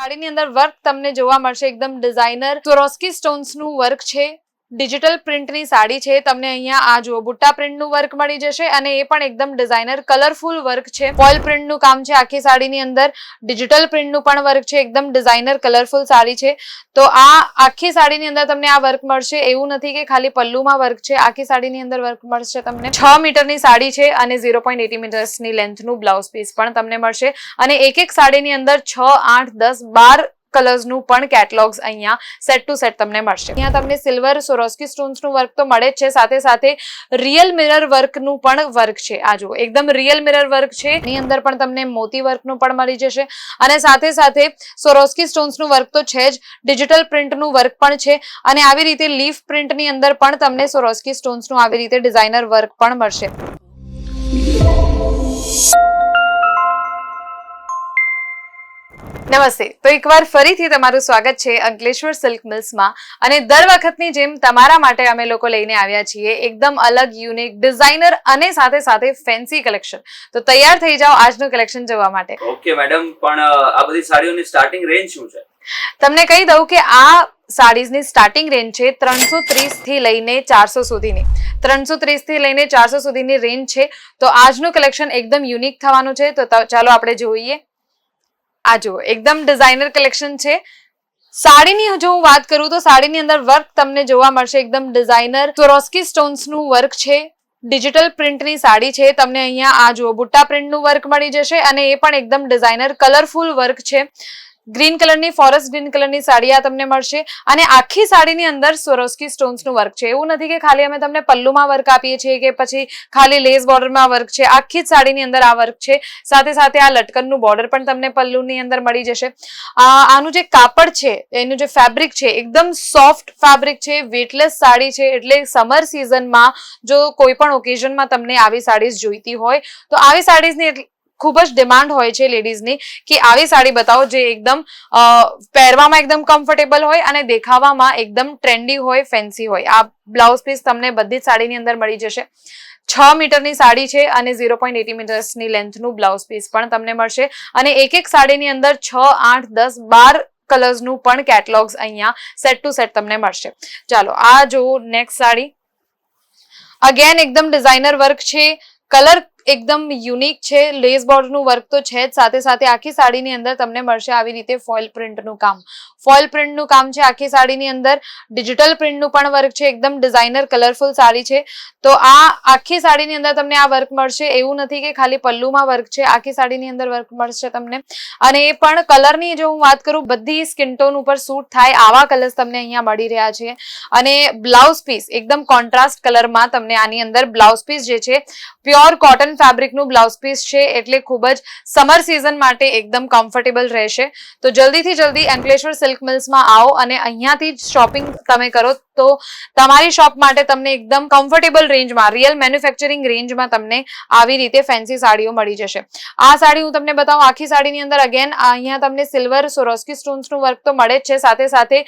સાડીની અંદર વર્ક તમને જોવા મળશે, એકદમ ડિઝાઇનર સ્વરોસ્કી સ્ટોન્સનું વર્ક છે, ડિજિટલ પ્રિન્ટની સાડી છે. તમને અહીંયા આ જુઓ બુટ્ટા પ્રિન્ટનું વર્ક મળી જશે અને એ પણ એકદમ ડિઝાઇનર કલરફુલ વર્ક છે. ફોઇલ પ્રિન્ટનું કામ છે આખી સાડીની અંદર, ડિજિટલ પ્રિન્ટનું પણ વર્ક છે, એકદમ ડિઝાઇનર કલરફુલ સાડી છે. તો આ આખી સાડીની અંદર તમને આ વર્ક મળશે. એવું નથી કે ખાલી પલ્લુમાં વર્ક છે, આખી સાડીની અંદર વર્ક મળશે તમને. 6 મીટરની સાડી છે અને 0.80 મીટર્સની લેન્થનું બ્લાઉઝ પીસ પણ તમને મળશે અને એક સાડીની અંદર 6, 8, 10, 12 કલર્સનું પણ કેટલોગ્સ અહીંયા સેટ ટુ સેટ તમને મળશે. અહીંયા તમને સિલ્વર સ્વરોસ્કી સ્ટોન્સનું વર્ક તો મળે જ છે, સાથે સાથે રિયલ મિરર વર્કનું પણ વર્ક છે. આ જુઓ એકદમ રિયલ મિરર વર્ક છે, એની અંદર પણ તમને મોતી વર્કનું પણ મળી જશે અને સાથે સાથે સ્વરોસ્કી સ્ટોન્સનું વર્ક તો છે જ, ડિજિટલ પ્રિન્ટનું વર્ક પણ છે અને આવી રીતે લીફ પ્રિન્ટની અંદર પણ તમને સ્વરોસ્કી સ્ટોન્સનું આવી રીતે ડિઝાઇનર વર્ક પણ મળશે. નમસ્તે. તો એકવાર ફરીથી તમારું સ્વાગત છે અંકલેશ્વર સિલ્ક મિલ્સમાં અને દર વખતની જેમ તમારા માટે અમે લોકો લઈને આવ્યા છીએ એકદમ અલગ, યુનિક, ડિઝાઇનર અને સાથે સાથે ફેન્સી કલેક્શન. તો તૈયાર થઈ જાઓ આજનું કલેક્શન જોવા માટે. ઓકે મેડમ, પણ આ બધી સાડીઓની સ્ટાર્ટિંગ રેન્જ શું છે? તમને કહી દઉં કે આ સાડીઝની સ્ટાર્ટિંગ રેન્જ છે 330 થી લઈને 400 સુધીની. 330 થી લઈને 400 સુધીની રેન્જ છે. તો આજનું કલેક્શન એકદમ યુનિક થવાનું છે. તો ચાલો આપણે જોઈએ. આ જુઓ એકદમ ડિઝાઇનર કલેક્શન છે. સાડીની જો હું વાત કરું તો સાડીની અંદર વર્ક તમને જોવા મળશે, એકદમ ડિઝાઇનર સ્વરોસ્કી સ્ટોન્સનું વર્ક છે, ડિજિટલ પ્રિન્ટની સાડી છે. તમને અહીંયા આ જુઓ બુટ્ટા પ્રિન્ટનું વર્ક મળી જશે અને એ પણ એકદમ ડિઝાઇનર કલરફુલ વર્ક છે. ગ્રીન કલરની, ફોરેસ્ટ ગ્રીન કલરની સાડી આ તમને મળશે અને આખી સાડીની અંદર સ્વરોસ્કી સ્ટોન્સનું વર્ક છે. એવું નથી કે ખાલી અમે તમને પલ્લુમાં વર્ક આપીએ છીએ કે પછી ખાલી લેસ બોર્ડરમાં વર્ક છે. આખી જ સાડીની અંદર આ વર્ક છે. સાથે સાથે આ લટકનનું બોર્ડર પણ તમને પલ્લુની અંદર મળી જશે. આનું જે કાપડ છે, એનું જે ફેબ્રિક છે, એકદમ સોફ્ટ ફેબ્રિક છે, વેટલેસ સાડી છે. એટલે સમર સિઝનમાં જો કોઈ પણ ઓકેઝનમાં તમને આવી સાડીઝ જોઈતી હોય તો આવી સાડીઝની ખૂબ જ ડિમાન્ડ હોય છે લેડીઝની કે આવી સાડી બતાવો જે એકદમ પહેરવામાં એકદમ કમ્ફર્ટેબલ હોય અને દેખાવામાં એકદમ ટ્રેન્ડી હોય, ફેન્સી હોય. આ બ્લાઉઝ પીસ તમને બધી જ સાડીની અંદર મળી જશે. 6 મીટરની સાડી છે અને 0.80 મીટર્સની લેન્થનું બ્લાઉઝ પીસ પણ તમને મળશે અને એક સાડીની અંદર 6, 8, 10, 12 કલર્સનું પણ કેટલોગ્સ અહીંયા સેટ ટુ સેટ તમને મળશે. ચાલો આ જો નેક્સ્ટ સાડી, અગેન એકદમ ડિઝાઇનર વર્ક છે, કલર એકદમ યુનિક છે, લેસ બોર્ડરનું વર્ક તો છે જ, સાથે સાથે આખી સાડીની અંદર તમને મળશે આવી રીતે ફોઇલ પ્રિન્ટનું કામ. ફોઇલ પ્રિન્ટનું કામ છે આખી સાડીની અંદર, ડિજિટલ પ્રિન્ટનું પણ વર્ક છે, એકદમ ડિઝાઇનર કલરફુલ સાડી છે. તો આ આખી સાડીની અંદર તમને આ વર્ક મળશે. એવું નથી કે ખાલી પલ્લુમાં વર્ક છે, આખી સાડીની અંદર વર્ક મળશે તમને અને એ પણ કલરની જો હું વાત કરું, બધી સ્કિન ટોન ઉપર સૂટ થાય આવા કલર્સ તમને અહીંયા મળી રહ્યા છે અને બ્લાઉઝ પીસ એકદમ કોન્ટ્રાસ્ટ કલરમાં તમને આની અંદર બ્લાઉઝ પીસ જે છે પ્યોર કોટન ફેબ્રિકનું બ્લાઉઝ પીસ છે, એટલે ખૂબ જ સમર સિઝન માટે એકદમ કમ્ફર્ટેબલ રહેશે. તો જલ્દીથી જલ્દી અંકલેશ્વર સિલ્ક મિલ્સમાં આવો અને અહીંયાથી જ શોપિંગ તમે કરો તો તમારી શોપ માટે તમને એકદમ કમ્ફર્ટેબલ રેન્જમાં, રિયલ મેન્યુફેક્ચરિંગ રેન્જમાં તમને આવી રીતે ફેન્સી સાડીઓ મળી જશે. આ સાડી હું તમને બતાવું, આખી સાડીની અંદર અગેન અહીંયા તમને સિલ્વર સ્વરોસ્કી સ્ટોન્સનું વર્ક તો મળે જ છે, સાથે સાથે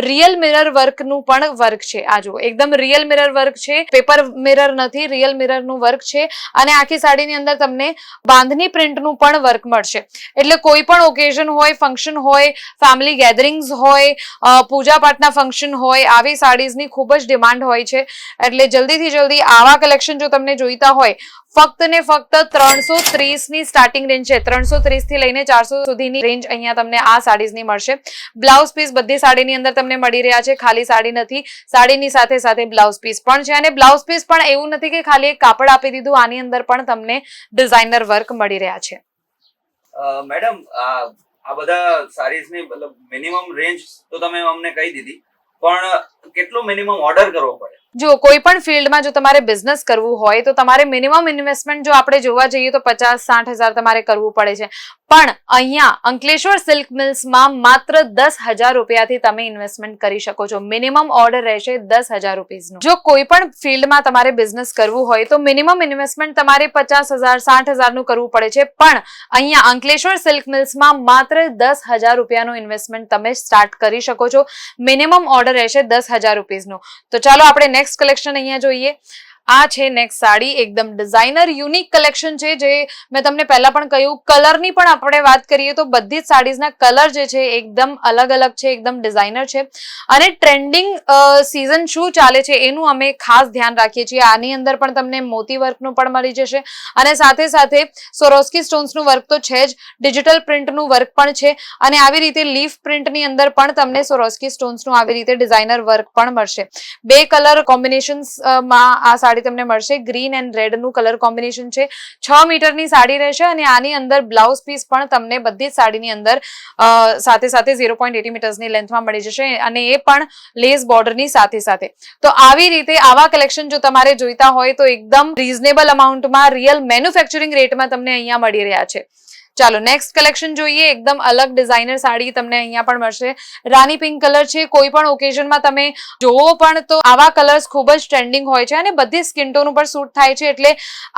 રિયલ મિરર વર્કનું પણ વર્ક છે. આ જુઓ એકદમ રિયલ મિરર વર્ક છે, પેપર મિરર નથી, રિયલ મિરરનું વર્ક છે અને આખી સાડીની અંદર તમને બાંધણી પ્રિન્ટનું પણ વર્ક મળશે. એટલે કોઈ પણ ઓકેઝન હોય, ફંક્શન હોય, ફેમિલી ગેધરિંગ્સ હોય, પૂજા પાઠના ફંક્શન હોય, આવી સાડીઝની ખૂબ જ ડિમાન્ડ હોય છે. એટલે જલ્દીથી જલ્દી આવા કલેક્શન જો તમને જોઈતા હોય, ફક્ત ને ફક્ત 330ની સ્ટાર્ટિંગ રેન્જ છે. 330 થી લઈને 400 સુધીની રેન્જ અહીંયા તમને આ સાડીઝની મળશે. બ્લાઉઝ પીસ બધી સાડીની અંદર તમને મળી રહ્યા છે, ખાલી સાડી નથી, સાડીની સાથે સાથે બ્લાઉઝ પીસ પણ છે અને બ્લાઉઝ પીસ પણ એવું નથી કે ખાલી એક કાપડ આપી દીધું, આની અંદર પણ તમને ડિઝાઇનર વર્ક મળી રહ્યા છે. મેડમ, આ બધા સાડીઝની મતલબ મિનિમમ રેન્જ તો તમે અમને કહી દીધી, પણ કેટલો મિનિમમ ઓર્ડર કરવો પડે? જો કોઈ પણ ફિલ્ડમાં જો તમારે બિઝનેસ કરવું હોય તો તમારે મિનિમમ ઇન્વેસ્ટમેન્ટ જો આપણે જોવા જઈએ તો 50-60 હજાર તમારે કરવું પડે છે. પણ અહીંયા અંકલેશ્વર સિલ્ક મિલ્સમાં માત્ર 10,000 રૂપિયાથી તમે ઇન્વેસ્ટમેન્ટ કરી શકો છો. મિનિમમ ઓર્ડર રહેશે 10,000 રૂપીઝનો. જો કોઈ પણ ફિલ્ડમાં તમારે બિઝનેસ કરવું હોય તો મિનિમમ ઇન્વેસ્ટમેન્ટ તમારે 50,000, 60,000નું કરવું પડે છે. પણ અહીંયા અંકલેશ્વર સિલ્ક મિલ્સમાં માત્ર 10,000 રૂપિયાનું ઇન્વેસ્ટમેન્ટ તમે સ્ટાર્ટ કરી શકો છો. મિનિમમ ઓર્ડર રહેશે 10,000 રૂપીઝનો. તો ચાલો આપણે નેક્સ્ટ કલેક્શન અહીંયા જોઈએ. આ છે નેક્સ્ટ સાડી, એકદમ ડિઝાઇનર યુનિક કલેક્શન છે, જે મેં તમને પહેલા પણ કહ્યું. કલરની પણ આપણે વાત કરીએ તો બધી જ સાડીઝના કલર જે છે એકદમ અલગ અલગ છે, એકદમ ડિઝાઇનર છે. અને ટ્રેન્ડિંગ સિઝન શું ચાલે છે એનું અમે ખાસ ધ્યાન રાખીએ છીએ. આની અંદર પણ તમને મોતી વર્કનું પણ મળી જશે, અને સાથે સાથે સોરોસ્કી સ્ટોન્સનું વર્ક તો છે જ, ડિજિટલ પ્રિન્ટનું વર્ક પણ છે, અને આવી રીતે લીફ પ્રિન્ટની અંદર પણ તમને સોરોસ્કી સ્ટોન્સનું આવી રીતે ડિઝાઇનર વર્ક પણ મળશે. 2 કલર કોમ્બિનેશન્સમાં આ સાડી તમને મળશે. ગ્રીન એન્ડ રેડ નું કલર કોમ્બિનેશન છે. 6 મીટરની સાડી રહેશે, અને આની અંદર બ્લાઉઝ પીસ પણ તમને બધી જ સાડીની અંદર સાથે સાથે 0.80 મીટર્સની લેન્થમાં મળી જશે, અને એ પણ લેસ બોર્ડરની સાથે સાથે. તો આવી રીતે આવા કલેક્શન જો તમારે જોઈતા હોય તો એકદમ રીઝનેબલ અમાઉન્ટમાં રિયલ મેન્યુફેક્ચરિંગ રેટમાં તમને અહીંયા મળી રહ્યા છે. ચાલો નેક્સ્ટ કલેક્શન જોઈએ. એકદમ અલગ ડિઝાઇનર સાડી તમને અહીંયા પણ મળશે. રાની પિંક કલર છે. કોઈ પણ ઓકેઝનમાં તમે જોવો પણ તો આવા કલર્સ ખૂબ જ ટ્રેન્ડિંગ હોય છે, અને બધી સ્કિન ટોન ઉપર સૂટ થાય છે. એટલે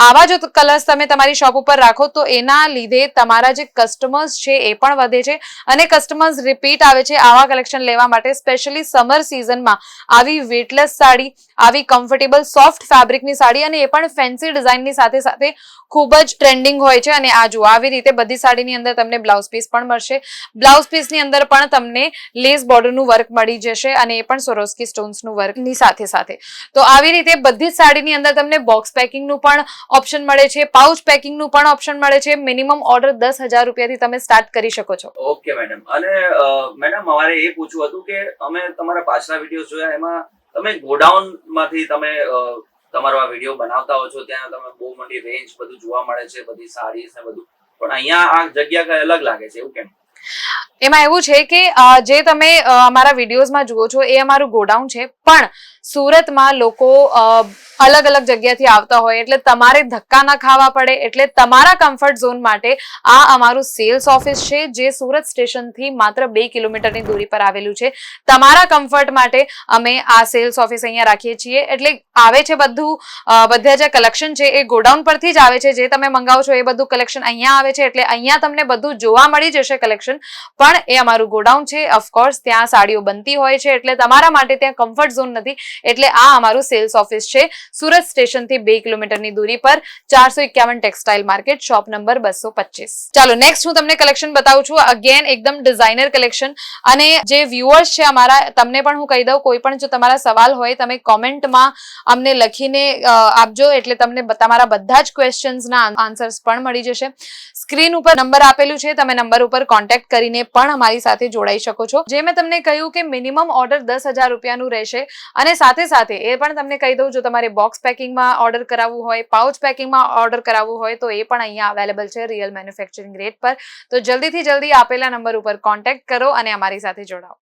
આવા જો કલર્સ તમે તમારી શોપ ઉપર રાખો તો એના લીધે તમારા જે કસ્ટમર્સ છે એ પણ વધે છે, અને કસ્ટમર્સ રિપીટ આવે છે આવા કલેક્શન લેવા માટે. સ્પેશિયલી સમર સિઝનમાં આવી વેટલેસ સાડી, આવી કમ્ફર્ટેબલ સોફ્ટ ફેબ્રિકની સાડી, અને એ પણ ફેન્સી ડિઝાઇનની સાથે સાથે ખૂબ જ ટ્રેન્ડિંગ હોય છે. અને આ જુઓ, આવી રીતે બધી સાડીની અંદર તમને બ્લાઉઝ પીસ પણ મળશે. બ્લાઉઝ પીસની અંદર પણ તમને લેસ બોર્ડરનું વર્ક મળી જશે, અને એ પણ સોરોસ્કી સ્ટોન્સનું વર્કની સાથે સાથે. તો આવી રીતે બધી જ સાડીની અંદર તમને બોક્સ પેકિંગનું પણ ઓપ્શન મળે છે, પાઉચ પેકિંગનું પણ ઓપ્શન મળે છે. મિનિમમ ઓર્ડર 10,000 રૂપિયાથી તમે સ્ટાર્ટ કરી શકો છો. Okay madam. અને મેડમ અમારે એ પૂછવું હતું કે અમે તમારા પાછલા વિડીયોઝ જોયા, એમાં તમે ગોડાઉન માંથી તમે તમારો આ વિડીયો બનાવતા હો છો, ત્યાં તમે બહુ મોટી રેન્જ બધું જોવા મળે છે, બધી સાડીઝ ને બધું, પણ અહીંયા આ જગ્યા કઈ અલગ લાગે છે, એવું કેમ? એમાં એવું છે કે જે તમે અમારા વિડીયોઝમાં જુઓ છો એ અમારું ગોડાઉન છે, પણ સુરતમાં લોકો અલગ અલગ જગ્યાથી આવતા હોય, એટલે તમારે ધક્કા ના ખાવા પડે, એટલે તમારા કમ્ફર્ટ ઝોન માટે આ અમારું સેલ્સ ઓફિસ છે, જે સુરત સ્ટેશનથી માત્ર 2 કિલોમીટરની દૂરી પર આવેલું છે. તમારા કમ્ફર્ટ માટે અમે આ સેલ્સ ઓફિસ અહીંયા રાખીએ છીએ. એટલે આવે છે બધા જે કલેક્શન છે એ ગોડાઉન પરથી જ આવે છે. જે તમે મંગાવો છો એ બધું કલેક્શન અહીંયા આવે છે, એટલે અહીંયા તમને બધું જોવા મળી જશે કલેક્શન. પણ એ અમારું ગોડાઉન છે. ઓફકોર્સ ત્યાં સાડીઓ બનતી હોય છે, એટલે તમારા માટે ત્યાં કમ્ફર્ટ ઝોન નથી. એટલે આ અમારું સેલ્સ ઓફિસ છે, સુરત સ્ટેશનથી 2 કિલોમીટરની દૂરી પર, 451 ટેક્સટાઇલ માર્કેટ, શોપ નંબર 225. ચાલો નેક્સ્ટ હું તમને કલેક્શન બતાવું છું. અગેન એકદમ ડિઝાઇનર કલેક્શન. અને જે વ્યુઅર્સ છે અમારા, તમને પણ હું કહી દઉં, કોઈ પણ જો તમારા સવાલ હોય તમે કોમેન્ટમાં અમને લખીને આપજો, એટલે તમને તમારા બધા જ ક્વેશ્ચન્સના આન્સર્સ પણ મળી જશે. સ્ક્રીન ઉપર નંબર આપેલું છે, તમે નંબર ઉપર કોન્ટેક્ટ કરીને પણ અમારી સાથે જોડાઈ શકો છો. જે મેં તમને કહ્યું કે મિનિમમ ઓર્ડર 10,000 રૂપિયાનું રહેશે, અને સાથે સાથે એ પણ તમને કહી દઉં, જો તમારે બોક્સ પેકિંગમાં ઓર્ડર કરાવવું હોય, પાઉચ પેકિંગમાં ઓર્ડર કરાવવું હોય, તો એ પણ અહીંયા અવેલેબલ છે રિયલ મેન્યુફેક્ચરિંગ રેટ પર. તો જલ્દીથી જલ્દી આપેલા નંબર ઉપર કોન્ટેક્ટ કરો અને અમારી સાથે જોડાઓ.